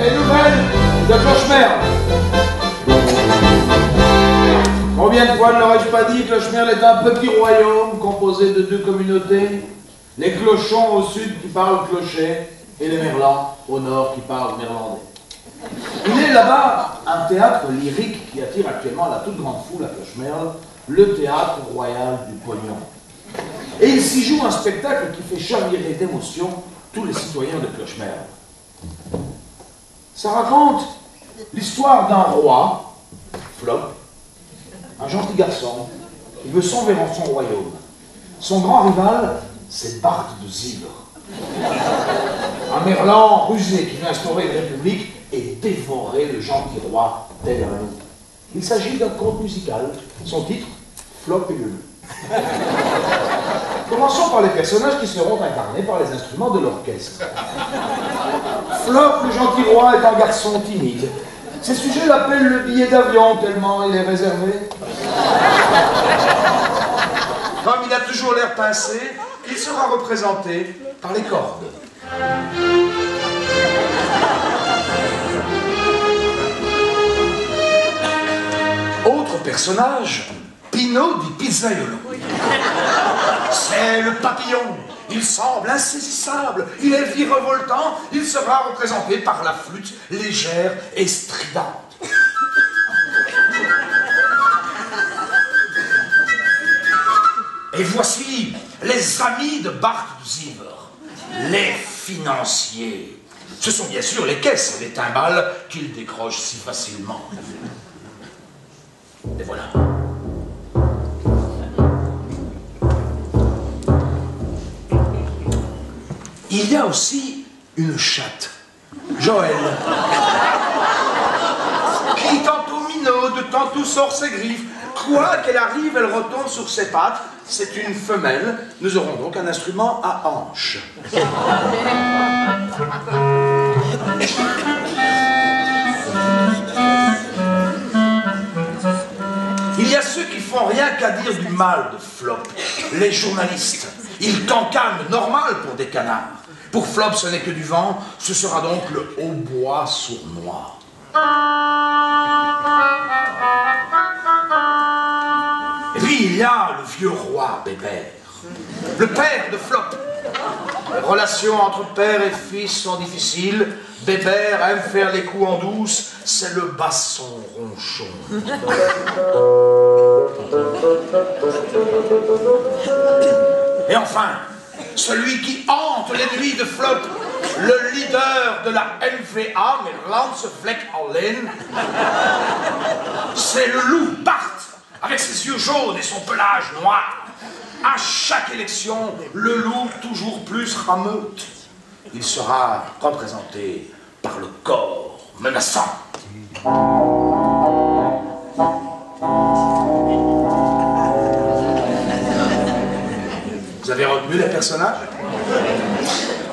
des nouvelles de Clochemerle? Combien de fois ne l'aurais-je pas dit, Clochemerle est un petit royaume composé de deux communautés. Les Clochons au sud qui parlent clocher et les Merlans au nord qui parlent néerlandais. Il est là-bas un théâtre lyrique qui attire actuellement la toute grande foule à Clochemerle, le théâtre royal du Pognon. Et il s'y joue un spectacle qui fait chavirer d'émotion tous les citoyens de Clochemerle. Ça raconte l'histoire d'un roi, Flop, un gentil garçon, qui veut s'envers en son royaume. Son grand rival, c'est Bart de Zivre, un Merlan rusé qui veut instaurer une république et dévorer le gentil roi d'Everloo. Il s'agit d'un conte musical. Son titre, Flop et le loup. Commençons par les personnages qui seront incarnés par les instruments de l'orchestre. Flop, le gentil roi, est un garçon timide. Ses sujets l'appellent le billet d'avion tellement il est réservé. Comme il a toujours l'air pincé, il sera représenté par les cordes. Autre personnage, Pino di Pizzaiolo. C'est le papillon. Il semble insaisissable, il est virevoltant, il sera représenté par la flûte légère et stridente. Et voici les amis de Bart de Zivre, les financiers. Ce sont bien sûr les caisses et les timbales qu'il décroche si facilement. Et voilà. Il y a aussi une chatte, Joël, qui tantôt minaude, tantôt sort ses griffes. Quoi qu'elle arrive, elle retombe sur ses pattes. C'est une femelle. Nous aurons donc un instrument à hanches. Il y a ceux qui font rien qu'à dire du mal de Flop, les journalistes. Ils t'encalment normal pour des canards. Pour Flop, ce n'est que du vent, ce sera donc le hautbois sournois. Et puis il y a le vieux roi Bébert, le père de Flop. Les relations entre père et fils sont difficiles. Bébert aime faire les coups en douce, c'est le basson ronchon. Et enfin, celui qui hante les nuits de Flop, le leader de la NVA, Merlandse Allen, c'est le loup Bart, avec ses yeux jaunes et son pelage noir. À chaque élection, le loup toujours plus rameute. Il sera représenté par le corps menaçant. Vous avez retenu les personnages?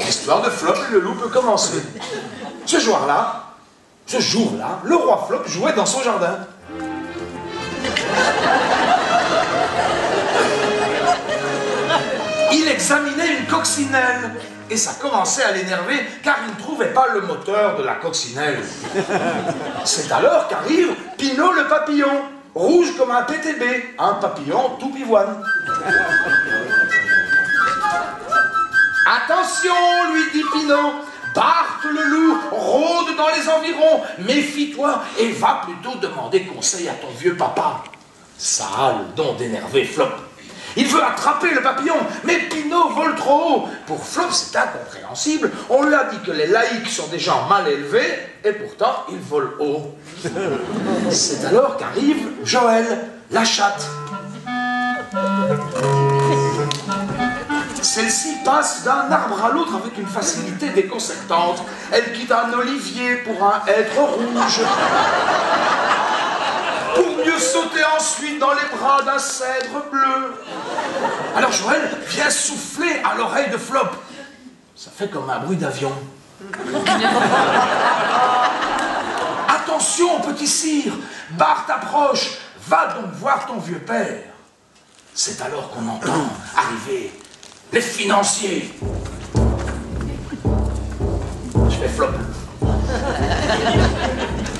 L'histoire de Flop et le loup peut commencer. Ce jour-là, le roi Flop jouait dans son jardin. Il examinait une coccinelle et ça commençait à l'énerver car il ne trouvait pas le moteur de la coccinelle. C'est alors qu'arrive Pino le papillon, rouge comme un PTB, un papillon tout pivoine. Attention, lui dit Pino, Bart le loup rôde dans les environs, méfie-toi et va plutôt demander conseil à ton vieux papa. Ça a le don d'énerver Flop. Il veut attraper le papillon, mais Pino vole trop haut. Pour Flop, c'est incompréhensible. On lui a dit que les laïcs sont des gens mal élevés, et pourtant, ils volent haut. C'est alors qu'arrive Joël, la chatte. Celle-ci passe d'un arbre à l'autre avec une facilité déconcertante. Elle quitte un olivier pour un hêtre rouge, pour mieux sauter ensuite dans les bras d'un cèdre bleu. Alors Joël vient souffler à l'oreille de Flop. Ça fait comme un bruit d'avion. Attention, petit sire, Bart approche, va donc voir ton vieux père. C'est alors qu'on entend arriver les financiers. Je fais Flop.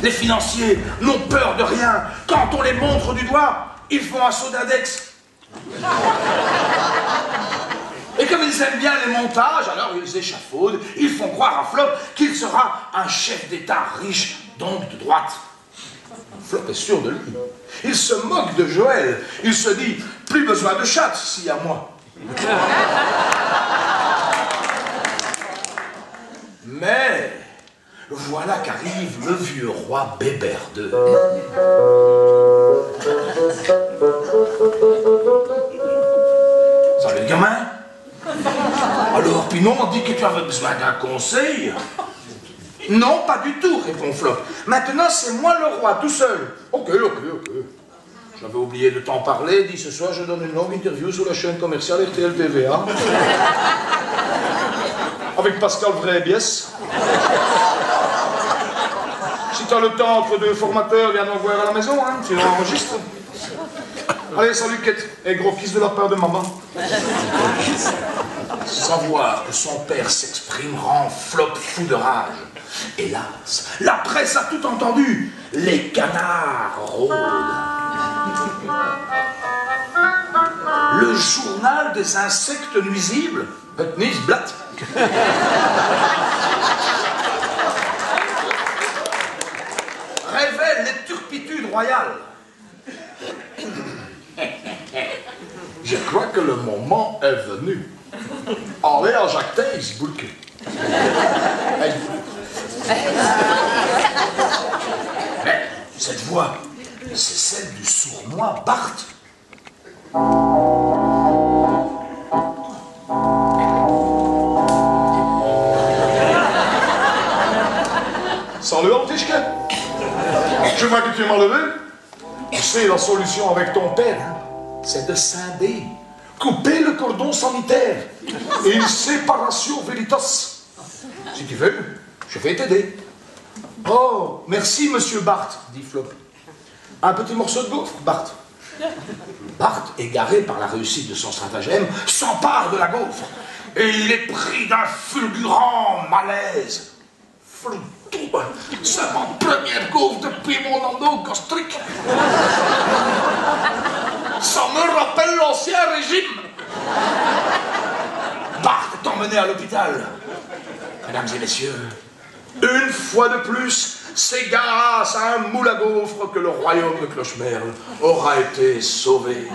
Les financiers n'ont peur de rien. Quand on les montre du doigt, ils font un saut d'index. Et comme ils aiment bien les montages, alors ils échafaudent, ils font croire à Flop qu'il sera un chef d'État riche, donc de droite. Flop est sûr de lui. Il se moque de Joël. Il se dit, plus besoin de chatte s'il y a moi. Mais voilà qu'arrive le vieux roi Bébert II. Salut, gamin. Alors, Pinon m'a dit que tu avais besoin d'un conseil. Non, pas du tout, répond Flop. Maintenant, c'est moi le roi, tout seul. Ok. J'avais oublié de t'en parler. Dis, ce soir, je donne une longue interview sur la chaîne commerciale RTL TVA. Avec Pascal Vraibiès. Si t'as le temps entre deux formateurs, viens donc voir à la maison, hein, tu l'enregistres. Allez, salut Kate, et gros kiss de la part de maman. Savoir que son père s'exprime rend Flop fou de rage. Hélas, la presse a tout entendu. Les canards rôdent. Le journal des insectes nuisibles, het Nieuwsblad, révèle les turpitudes royales. Je crois que le moment est venu. Allez à Jacques Thijs, Boulke. Mais cette voix, c'est celle du sournois Bart. Salut, Antichke. Je vois que tu es mal levé. Tu sais, la solution avec ton père, hein, C'est de scinder. couper le cordon sanitaire et une séparation veritas. Si tu veux, je vais t'aider. Oh, merci, monsieur Bart, Dit Flop. Un petit morceau de gaufre, Bart. Bart, égaré par la réussite de son stratagème, s'empare de la gaufre. Et il est pris d'un fulgurant malaise. Floutou, c'est ma première gaufre depuis mon anneau gastrique. Ça me rappelle l'ancien régime. Bart est emmené à l'hôpital. Mesdames et messieurs, une fois de plus, c'est grâce à un moule à gaufres que le royaume de Clochemerle aura été sauvé.